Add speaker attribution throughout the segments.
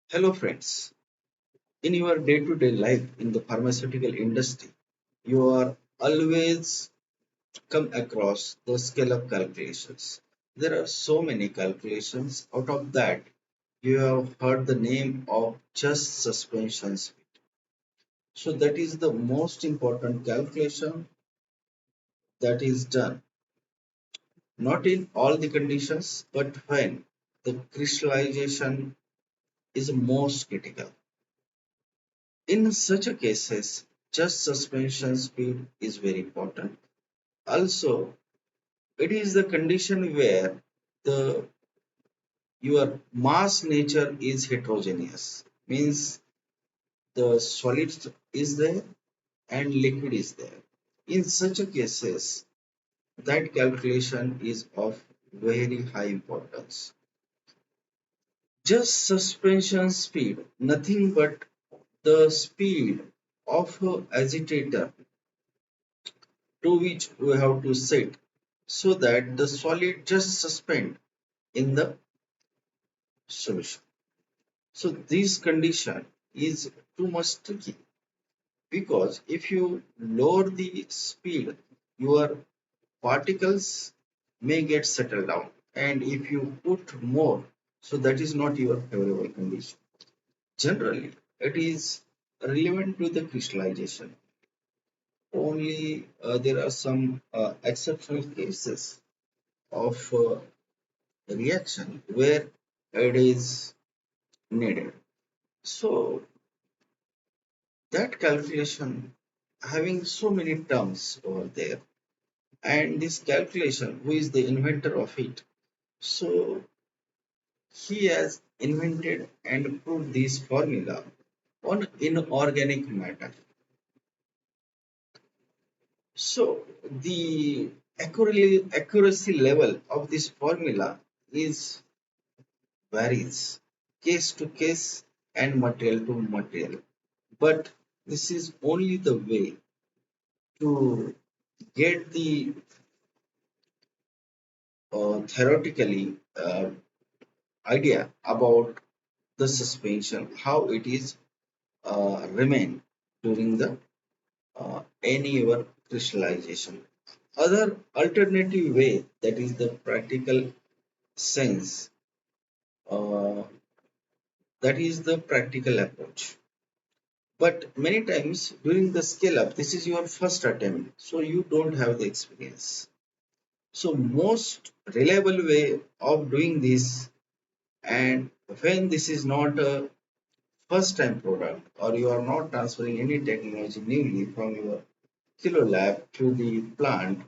Speaker 1: Hello, friends. In your day to day life in the pharmaceutical industry, you are always come across the scale of calculations. There are so many calculations. Out of that, you have heard the name of just suspension speed. So, that is the most important calculation that is done, not in all the conditions, but when the crystallization is most critical. In such a cases, just suspension speed is very important. Also, it is the condition where the your mass nature is heterogeneous, means the solid is there and liquid is there. In such a cases, that calculation is of very high importance. Just suspension speed, nothing but the speed of a agitator to which we have to set so that the solid just suspend in the solution. So this condition is too much tricky because if you lower the speed, your particles may get settled down, and if you put more, so that is not your favorable condition. Generally, it is relevant to the crystallization. Only there are some exceptional cases of reaction where it is needed. So that calculation having so many terms over there, and this calculation, who is the inventor of it? So he has invented and proved this formula on inorganic matter. So the accuracy level of this formula is varies case to case and material to material. But this is only the way to get the theoretically idea about the suspension, how it is remain during the any your crystallization. Other alternative way, that is the practical sense, uh, that is the practical approach. But many times during the scale up, this is your first attempt, so you don't have the experience. So most reliable way of doing this, and when this is not a first time product or you are not transferring any technology newly from your kilo lab to the plant,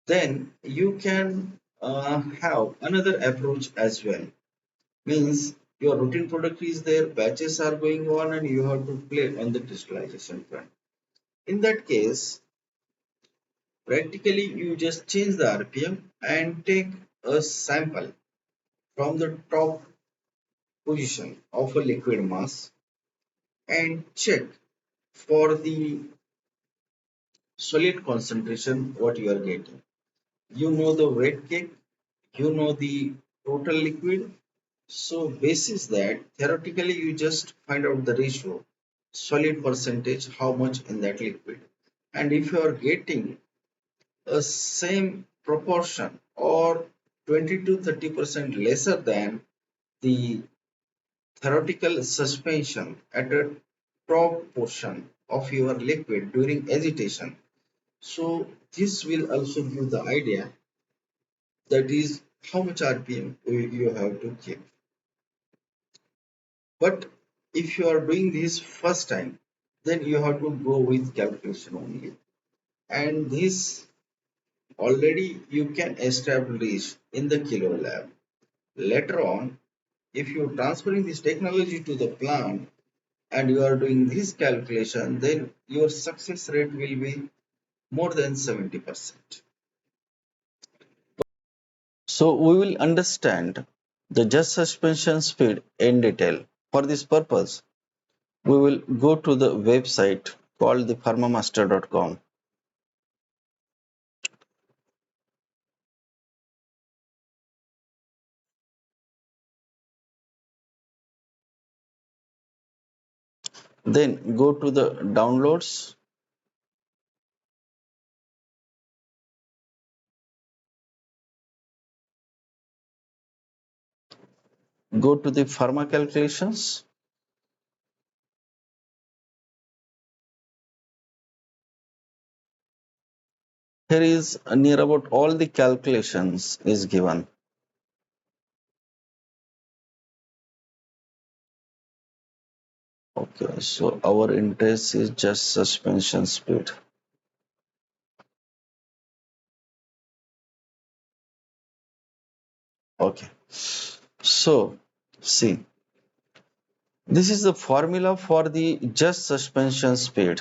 Speaker 1: then you can have another approach as well. Means your routine product is there, batches are going on, and you have to play on the crystallization front. In that case, practically you just change the RPM and take a sample from the top position of a liquid mass and check for the solid concentration what you are getting. You know the wet cake, you know the total liquid. So basis that theoretically you just find out the ratio, solid percentage, how much in that liquid. And if you are getting a same proportion or 20 to 30% lesser than the theoretical suspension at a top portion of your liquid during agitation. So this will also give the idea that is how much RPM you have to keep. But if you are doing this first time, then you have to go with calculation only. And this already you can establish in the kilo lab. Later on, if you are transferring this technology to the plant and you are doing this calculation, then your success rate will be more than 70%. So we will understand the just suspension speed in detail. For this purpose, we will go to the website called the pharmamaster.com. Then go to the downloads. Go to the pharma calculations. Here is near about all the calculations is given. Okay, so our interest is just suspension speed. Okay, so see, this is the formula for the just suspension speed,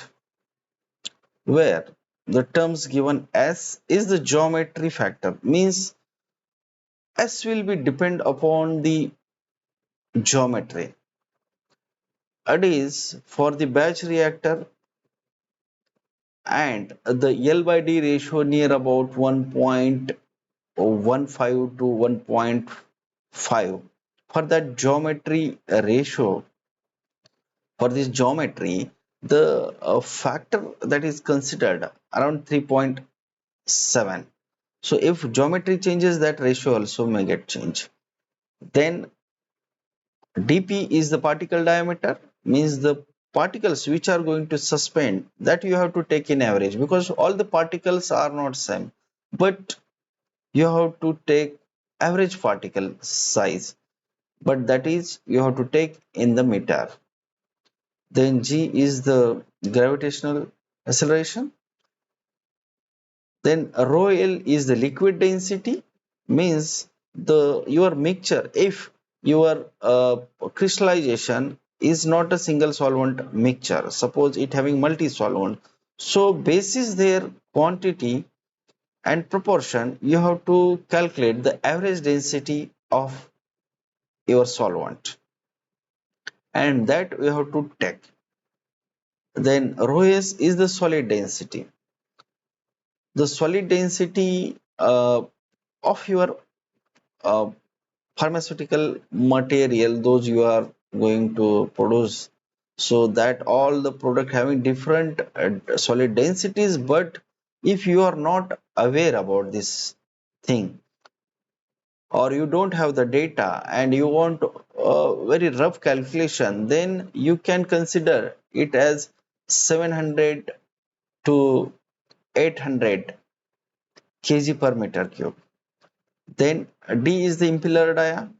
Speaker 1: where the terms given S is the geometry factor, means S will be depend upon the geometry. It is for the batch reactor, and the L by D ratio near about 1.15 to 1.5. For that geometry ratio, for this geometry, the factor that is considered around 3.7. So if geometry changes, that ratio also may get changed. Then dp is the particle diameter, means the particles which are going to suspend, that you have to take in average, because all the particles are not same, but you have to take average particle size, but that is you have to take in the meter. Then g is the gravitational acceleration. Then rho L is the liquid density, means the your mixture, if your crystallization is not a single solvent mixture, suppose it having multi solvent, so basis their quantity and proportion, you have to calculate the average density of your solvent, and that we have to take. Then rho S is the solid density. The solid density of your uh, pharmaceutical material, those you are going to produce, so that all the product having different solid densities, but if you are not aware about this thing, or you don't have the data and you want a very rough calculation, then you can consider it as 700 to 800 kg per meter cube. Then D is the impeller dia,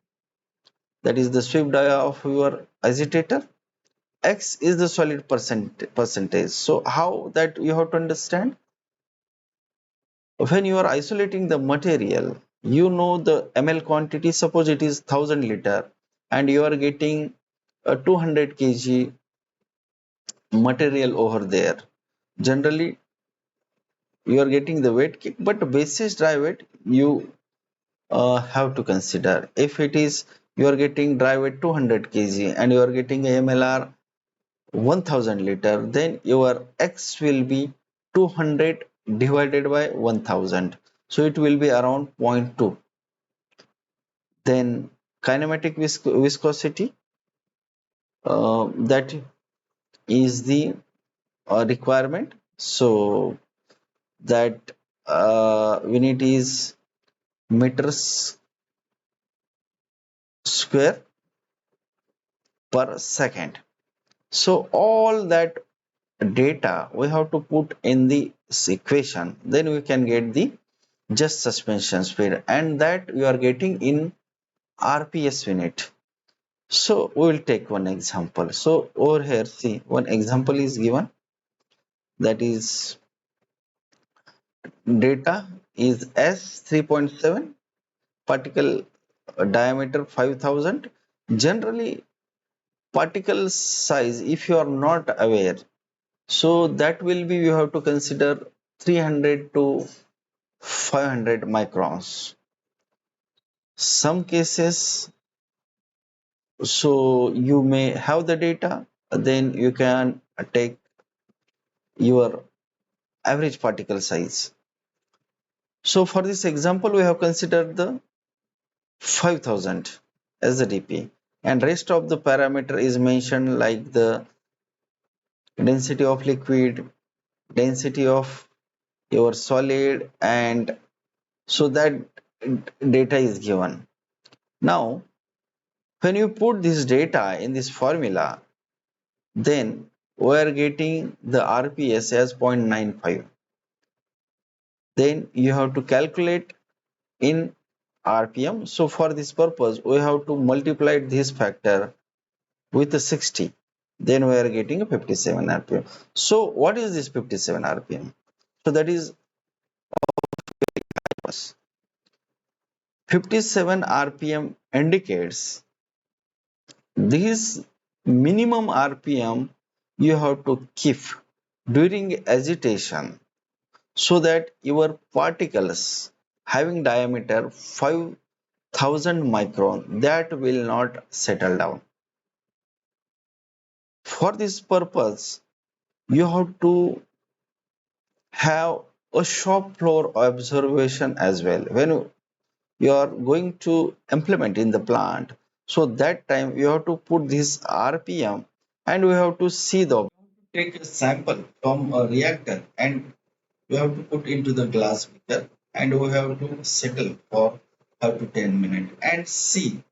Speaker 1: that is the sweep dia of your agitator. X is the solid percentage. So how that you have to understand? When you are isolating the material, you know the ml quantity. Suppose it is 1000 liter, and you are getting a 200 kg material over there. Generally, you are getting the weight kick, but basis dry weight you have to consider. If it is you are getting dry weight 200 kg and you are getting a MLR 1000 liter, then your X will be 200 divided by 1000. So it will be around zero point 0.2. Then kinematic viscosity, that is the requirement. So that unit is meters square per second. So all that data we have to put in the equation, then we can get the just suspension speed, and that we are getting in rps unit. So we will take one example. So over here, see, one example is given, that is data is s 3.7, particle diameter 5000. Generally, particle size, if you are not aware, so that will be, you have to consider 300 to 500 microns. Some cases, so you may have the data, then you can take your average particle size. So for this example, we have considered the 5000 as the dp, and rest of the parameter is mentioned like the
Speaker 2: density of liquid, density of your solid, and so that data is given. Now, when you put this data in this formula, then we are getting the RPS as 0.95. Then you have to calculate in RPM. So for this purpose, we have to multiply this factor with the 60. Then we are getting a 57 RPM. So what is this 57 RPM? So that is 57 RPM indicates this minimum RPM you have to keep during agitation so that your particles having diameter 5000 micron that will not settle down. For this purpose, you have to have a shop floor observation as well. When you are going to implement in the plant, so that time you have to put this RPM and we have to see the
Speaker 1: Take a sample from a reactor and we have to put into the glass beaker and we have to settle for 5 to 10 minutes and see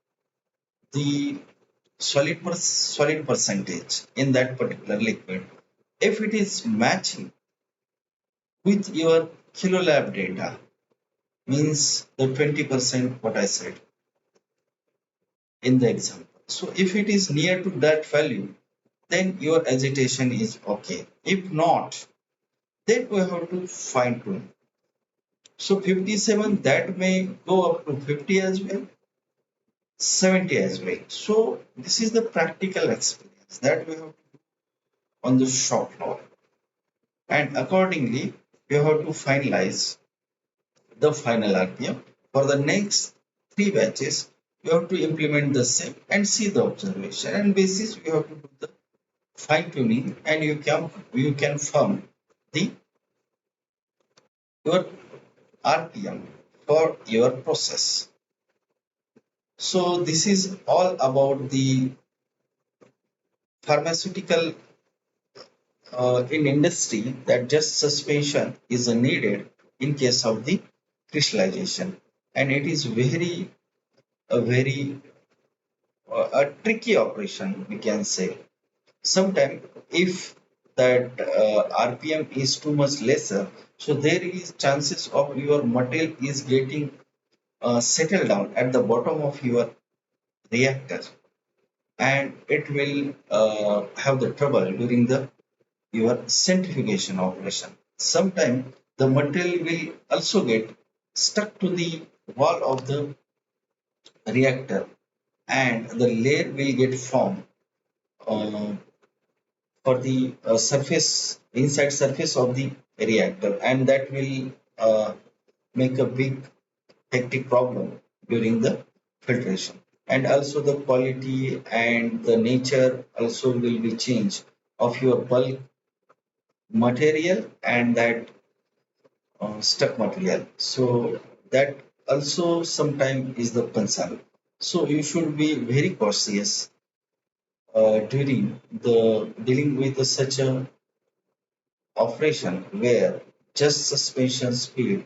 Speaker 1: the solid percentage in that particular liquid. If it is matching with your kilolab data, means the 20% what I said in the example. So if it is near to that value, then your agitation is okay. If not, then we have to fine tune. So 57 that may go up to 50 as well, 70 as well. So this is the practical experience that we have on the shop floor. And accordingly, we have to finalize the final RPM. For the next three batches, we have to implement the same and see the observation. And basis we have to do the fine tuning and you can firm the your RPM for your process. So this is all about the pharmaceutical in industry that just suspension is needed in case of the crystallization, and it is very a tricky operation we can say. Sometimes if that RPM is too much lesser, so there is chances of your material is getting settled down at the bottom of your reactor and it will have the trouble during the your centrifugation operation. Sometimes the material will also get stuck to the wall of the reactor and the layer will get formed uh, for the surface inside surface of the reactor and that will make a big hectic problem during the filtration, and also the quality and the nature also will be changed of your bulk material and that stuck material. So that also sometimes is the concern. So you should be very cautious during the dealing with such a operation where just suspension speed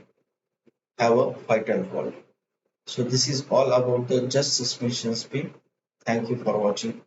Speaker 1: have a vital role. So this is all about the just suspension speed. Thank you for watching.